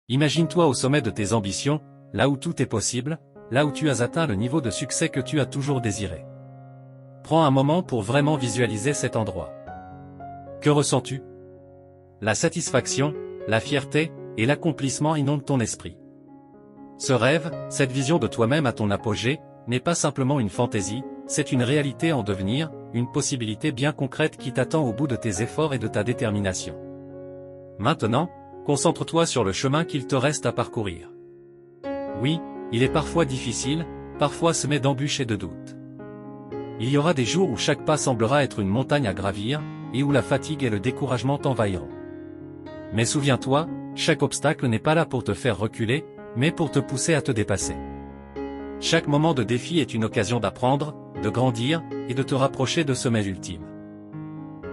Imagine-toi au sommet de tes ambitions, là où tout est possible, là où tu as atteint le niveau de succès que tu as toujours désiré. Prends un moment pour vraiment visualiser cet endroit. Que ressens-tu? La satisfaction, la fierté et l'accomplissement inondent ton esprit. Ce rêve, cette vision de toi-même à ton apogée, n'est pas simplement une fantaisie, c'est une réalité en devenir, une possibilité bien concrète qui t'attend au bout de tes efforts et de ta détermination. Maintenant, concentre-toi sur le chemin qu'il te reste à parcourir. Oui, il est parfois difficile, parfois semé d'embûches et de doutes. Il y aura des jours où chaque pas semblera être une montagne à gravir, et où la fatigue et le découragement t'envahiront. Mais souviens-toi, chaque obstacle n'est pas là pour te faire reculer, mais pour te pousser à te dépasser. Chaque moment de défi est une occasion d'apprendre, de grandir, et de te rapprocher de ce sommet ultime.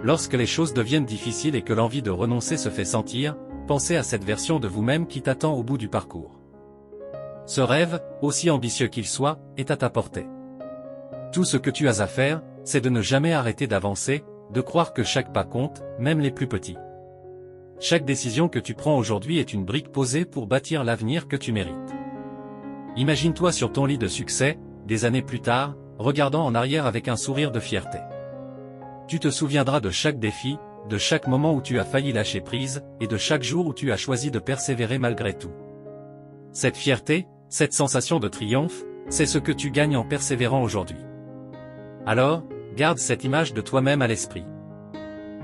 Lorsque les choses deviennent difficiles et que l'envie de renoncer se fait sentir, pensez à cette version de vous-même qui t'attend au bout du parcours. Ce rêve, aussi ambitieux qu'il soit, est à ta portée. Tout ce que tu as à faire, c'est de ne jamais arrêter d'avancer, de croire que chaque pas compte, même les plus petits. Chaque décision que tu prends aujourd'hui est une brique posée pour bâtir l'avenir que tu mérites. Imagine-toi sur ton lit de succès, des années plus tard, regardant en arrière avec un sourire de fierté. Tu te souviendras de chaque défi, de chaque moment où tu as failli lâcher prise, et de chaque jour où tu as choisi de persévérer malgré tout. Cette fierté, cette sensation de triomphe, c'est ce que tu gagnes en persévérant aujourd'hui. Alors, garde cette image de toi-même à l'esprit.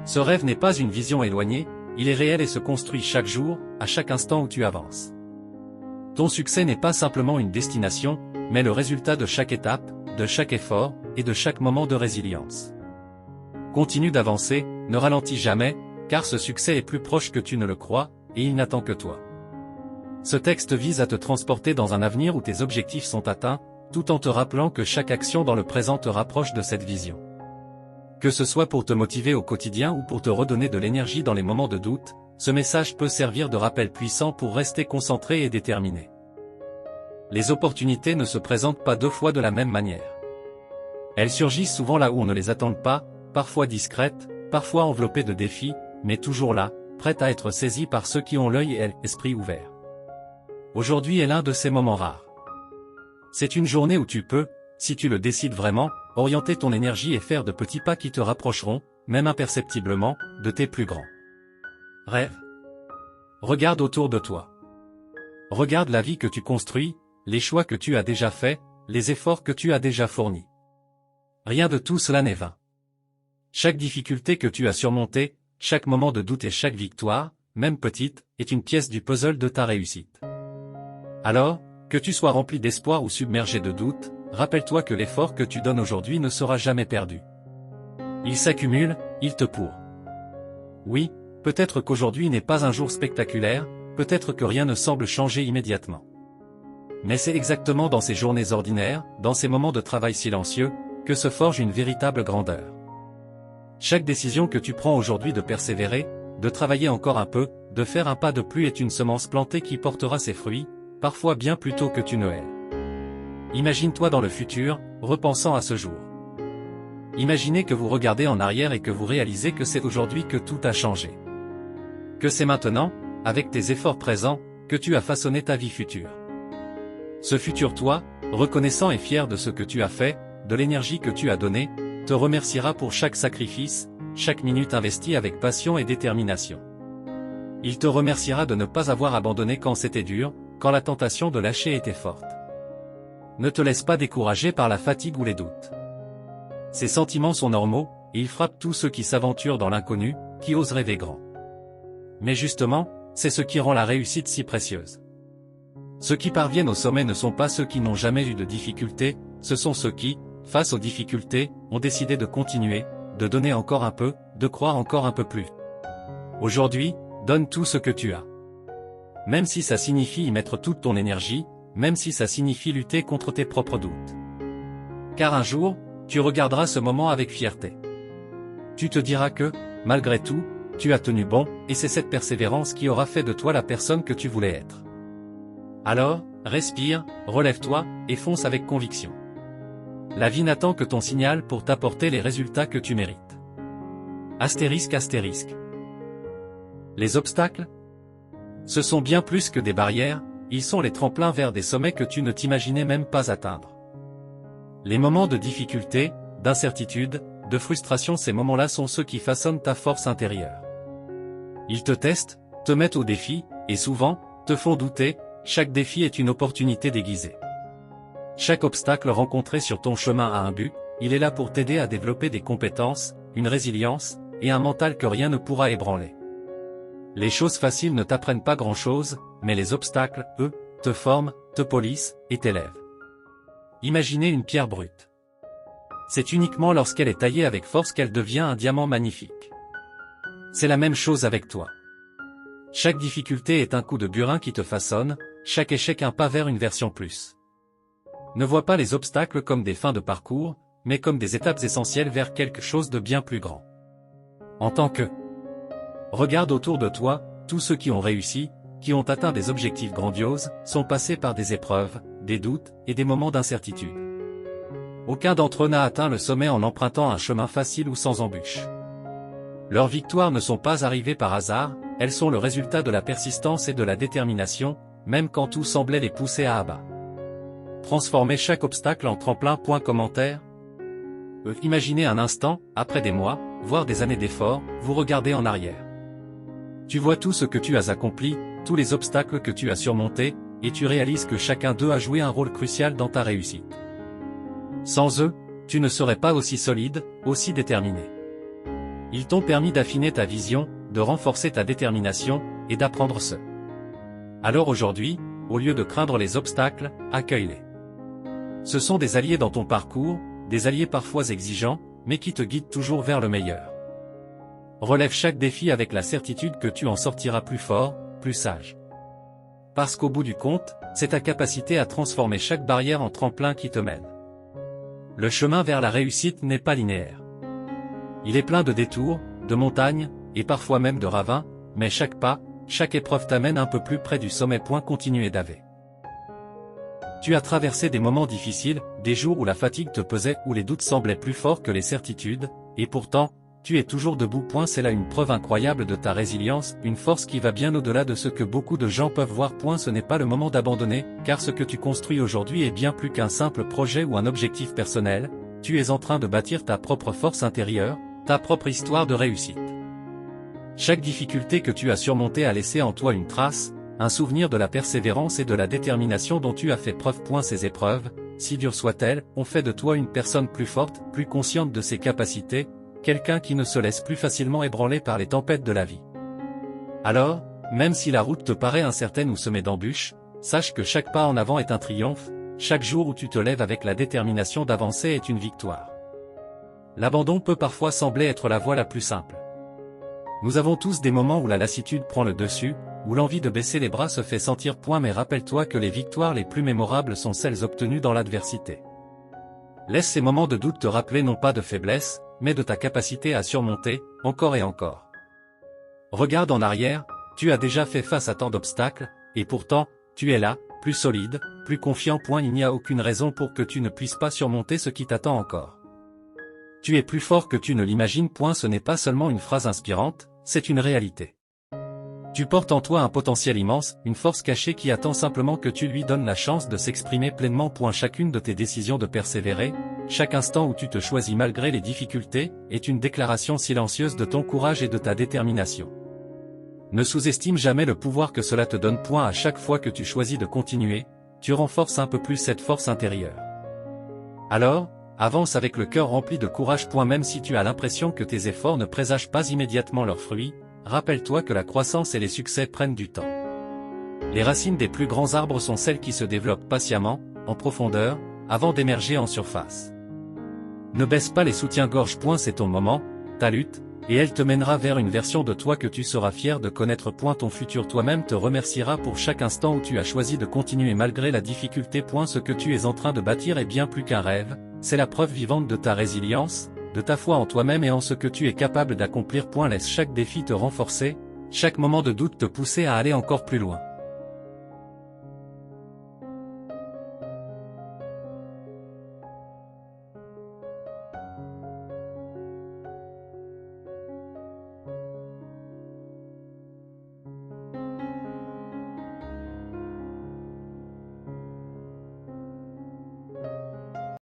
Ce rêve n'est pas une vision éloignée, il est réel et se construit chaque jour, à chaque instant où tu avances. Ton succès n'est pas simplement une destination, mais le résultat de chaque étape, de chaque effort, et de chaque moment de résilience. Continue d'avancer, ne ralentis jamais, car ce succès est plus proche que tu ne le crois, et il n'attend que toi. Ce texte vise à te transporter dans un avenir où tes objectifs sont atteints, tout en te rappelant que chaque action dans le présent te rapproche de cette vision. Que ce soit pour te motiver au quotidien ou pour te redonner de l'énergie dans les moments de doute, ce message peut servir de rappel puissant pour rester concentré et déterminé. Les opportunités ne se présentent pas deux fois de la même manière. Elles surgissent souvent là où on ne les attend pas, parfois discrètes, parfois enveloppées de défis, mais toujours là, prêtes à être saisies par ceux qui ont l'œil et l'esprit ouverts. Aujourd'hui est l'un de ces moments rares. C'est une journée où tu peux, si tu le décides vraiment, orienter ton énergie et faire de petits pas qui te rapprocheront, même imperceptiblement, de tes plus grands rêves. Regarde autour de toi. Regarde la vie que tu construis, les choix que tu as déjà faits, les efforts que tu as déjà fournis. Rien de tout cela n'est vain. Chaque difficulté que tu as surmontée, chaque moment de doute et chaque victoire, même petite, est une pièce du puzzle de ta réussite. Alors, que tu sois rempli d'espoir ou submergé de doute, rappelle-toi que l'effort que tu donnes aujourd'hui ne sera jamais perdu. Il s'accumule, il te pourrit. Oui, peut-être qu'aujourd'hui n'est pas un jour spectaculaire, peut-être que rien ne semble changer immédiatement. Mais c'est exactement dans ces journées ordinaires, dans ces moments de travail silencieux, que se forge une véritable grandeur. Chaque décision que tu prends aujourd'hui de persévérer, de travailler encore un peu, de faire un pas de plus est une semence plantée qui portera ses fruits, parfois bien plus tôt que tu ne hais. Imagine-toi dans le futur, repensant à ce jour. Imaginez que vous regardez en arrière et que vous réalisez que c'est aujourd'hui que tout a changé. Que c'est maintenant, avec tes efforts présents, que tu as façonné ta vie future. Ce futur toi, reconnaissant et fier de ce que tu as fait, de l'énergie que tu as donnée, te remerciera pour chaque sacrifice, chaque minute investie avec passion et détermination. Il te remerciera de ne pas avoir abandonné quand c'était dur, quand la tentation de lâcher était forte. Ne te laisse pas décourager par la fatigue ou les doutes. Ces sentiments sont normaux, et ils frappent tous ceux qui s'aventurent dans l'inconnu, qui osent rêver grand. Mais justement, c'est ce qui rend la réussite si précieuse. Ceux qui parviennent au sommet ne sont pas ceux qui n'ont jamais eu de difficultés, ce sont ceux qui, face aux difficultés, ont décidé de continuer, de donner encore un peu, de croire encore un peu plus. Aujourd'hui, donne tout ce que tu as. Même si ça signifie y mettre toute ton énergie, même si ça signifie lutter contre tes propres doutes. Car un jour, tu regarderas ce moment avec fierté. Tu te diras que, malgré tout, tu as tenu bon, et c'est cette persévérance qui aura fait de toi la personne que tu voulais être. Alors, respire, relève-toi, et fonce avec conviction. La vie n'attend que ton signal pour t'apporter les résultats que tu mérites. Astérisque astérisque. Les obstacles? Ce sont bien plus que des barrières, ils sont les tremplins vers des sommets que tu ne t'imaginais même pas atteindre. Les moments de difficulté, d'incertitude, de frustration, ces moments-là sont ceux qui façonnent ta force intérieure. Ils te testent, te mettent au défi, et souvent, te font douter. Chaque défi est une opportunité déguisée. Chaque obstacle rencontré sur ton chemin a un but, il est là pour t'aider à développer des compétences, une résilience, et un mental que rien ne pourra ébranler. Les choses faciles ne t'apprennent pas grand-chose, mais les obstacles, eux, te forment, te polissent, et t'élèvent. Imaginez une pierre brute. C'est uniquement lorsqu'elle est taillée avec force qu'elle devient un diamant magnifique. C'est la même chose avec toi. Chaque difficulté est un coup de burin qui te façonne, chaque échec un pas vers une version plus. Ne vois pas les obstacles comme des fins de parcours, mais comme des étapes essentielles vers quelque chose de bien plus grand. En tant que regarde autour de toi, tous ceux qui ont réussi, qui ont atteint des objectifs grandioses, sont passés par des épreuves, des doutes, et des moments d'incertitude. Aucun d'entre eux n'a atteint le sommet en empruntant un chemin facile ou sans embûches. Leurs victoires ne sont pas arrivées par hasard, elles sont le résultat de la persistance et de la détermination, même quand tout semblait les pousser à bas. Transformer chaque obstacle en tremplin. Commentaire. Imaginez un instant, après des mois, voire des années d'efforts, vous regardez en arrière. Tu vois tout ce que tu as accompli, tous les obstacles que tu as surmontés, et tu réalises que chacun d'eux a joué un rôle crucial dans ta réussite. Sans eux, tu ne serais pas aussi solide, aussi déterminé. Ils t'ont permis d'affiner ta vision, de renforcer ta détermination, et d'apprendre ce. Alors aujourd'hui, au lieu de craindre les obstacles, accueille-les. Ce sont des alliés dans ton parcours, des alliés parfois exigeants, mais qui te guident toujours vers le meilleur. Relève chaque défi avec la certitude que tu en sortiras plus fort, plus sage. Parce qu'au bout du compte, c'est ta capacité à transformer chaque barrière en tremplin qui te mène. Le chemin vers la réussite n'est pas linéaire. Il est plein de détours, de montagnes, et parfois même de ravins, mais chaque pas, chaque épreuve t'amène un peu plus près du sommet. Continuez d'avancer. Tu as traversé des moments difficiles, des jours où la fatigue te pesait, où les doutes semblaient plus forts que les certitudes, et pourtant, tu es toujours debout. C'est là une preuve incroyable de ta résilience, une force qui va bien au-delà de ce que beaucoup de gens peuvent voir. Ce n'est pas le moment d'abandonner, car ce que tu construis aujourd'hui est bien plus qu'un simple projet ou un objectif personnel, tu es en train de bâtir ta propre force intérieure, ta propre histoire de réussite. Chaque difficulté que tu as surmontée a laissé en toi une trace, un souvenir de la persévérance et de la détermination dont tu as fait preuve. Ces épreuves, si dures soient-elles, ont fait de toi une personne plus forte, plus consciente de ses capacités, quelqu'un qui ne se laisse plus facilement ébranler par les tempêtes de la vie. Alors, même si la route te paraît incertaine ou semée d'embûches, sache que chaque pas en avant est un triomphe, chaque jour où tu te lèves avec la détermination d'avancer est une victoire. L'abandon peut parfois sembler être la voie la plus simple. Nous avons tous des moments où la lassitude prend le dessus, où l'envie de baisser les bras se fait sentir. Mais rappelle-toi que les victoires les plus mémorables sont celles obtenues dans l'adversité. Laisse ces moments de doute te rappeler non pas de faiblesse, mais de ta capacité à surmonter, encore et encore. Regarde en arrière, tu as déjà fait face à tant d'obstacles, et pourtant, tu es là, plus solide, plus confiant. Il n'y a aucune raison pour que tu ne puisses pas surmonter ce qui t'attend encore. Tu es plus fort que tu ne l'imagines. Ce n'est pas seulement une phrase inspirante, c'est une réalité. Tu portes en toi un potentiel immense, une force cachée qui attend simplement que tu lui donnes la chance de s'exprimer pleinement. Chacune de tes décisions de persévérer, chaque instant où tu te choisis malgré les difficultés, est une déclaration silencieuse de ton courage et de ta détermination. Ne sous-estime jamais le pouvoir que cela te donne. À chaque fois que tu choisis de continuer, tu renforces un peu plus cette force intérieure. Alors, avance avec le cœur rempli de courage. Même si tu as l'impression que tes efforts ne présagent pas immédiatement leurs fruits, rappelle-toi que la croissance et les succès prennent du temps. Les racines des plus grands arbres sont celles qui se développent patiemment, en profondeur, avant d'émerger en surface. Ne baisse pas les soutiens-gorge. C'est ton moment, ta lutte, et elle te mènera vers une version de toi que tu seras fier de connaître. Ton futur toi-même te remerciera pour chaque instant où tu as choisi de continuer malgré la difficulté. Ce que tu es en train de bâtir est bien plus qu'un rêve, c'est la preuve vivante de ta résilience, de ta foi en toi-même et en ce que tu es capable d'accomplir. Laisse chaque défi te renforcer, chaque moment de doute te pousser à aller encore plus loin.